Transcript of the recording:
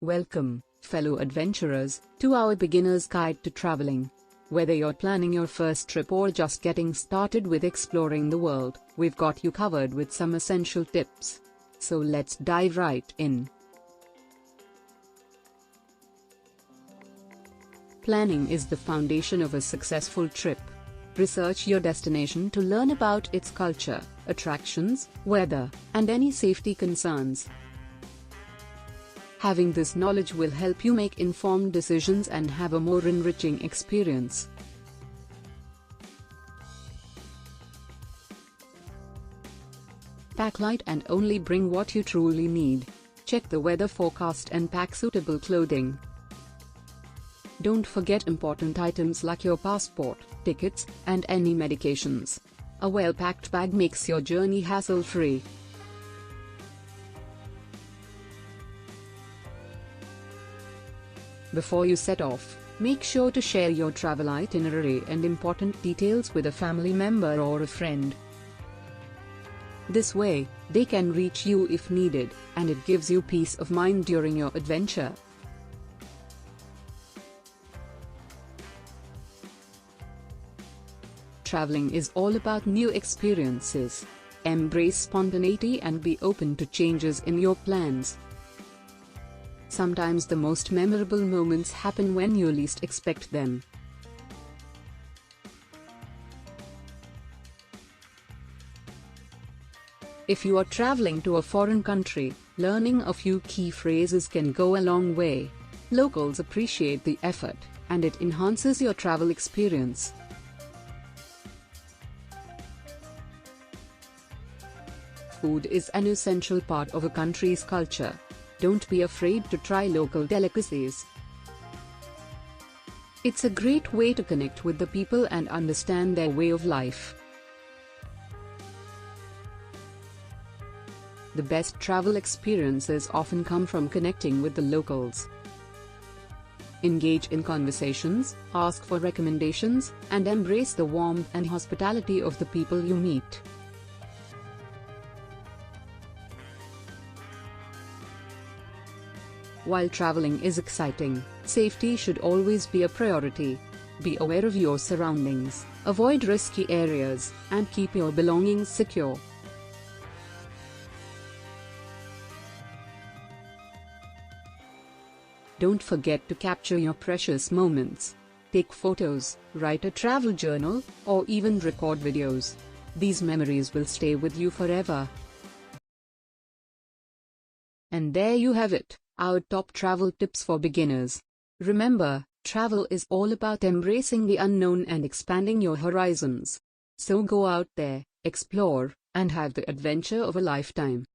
Welcome, fellow adventurers, to our beginner's guide to traveling. Whether you're planning your first trip or just getting started with exploring the world, we've got you covered with some essential tips. So let's dive right in. Planning is the foundation of a successful trip. Research your destination to learn about its culture, attractions, weather, and any safety concerns. Having this knowledge will help you make informed decisions and have a more enriching experience. Pack light and only bring what you truly need. Check the weather forecast and pack suitable clothing. Don't forget important items like your passport, tickets, and any medications. A well-packed bag makes your journey hassle-free. Before you set off, make sure to share your travel itinerary and important details with a family member or a friend. This way, they can reach you if needed, and it gives you peace of mind during your adventure. Traveling is all about new experiences. Embrace spontaneity and be open to changes in your plans. Sometimes the most memorable moments happen when you least expect them. If you are traveling to a foreign country, learning a few key phrases can go a long way. Locals appreciate the effort, and it enhances your travel experience. Food is an essential part of a country's culture. Don't be afraid to try local delicacies. It's a great way to connect with the people and understand their way of life. The best travel experiences often come from connecting with the locals. Engage in conversations, ask for recommendations, and embrace the warmth and hospitality of the people you meet. While traveling is exciting, safety should always be a priority. Be aware of your surroundings, avoid risky areas, and keep your belongings secure. Don't forget to capture your precious moments. Take photos, write a travel journal, or even record videos. These memories will stay with you forever. And there you have it, our top travel tips for beginners. Remember, travel is all about embracing the unknown and expanding your horizons. So go out there, explore, and have the adventure of a lifetime.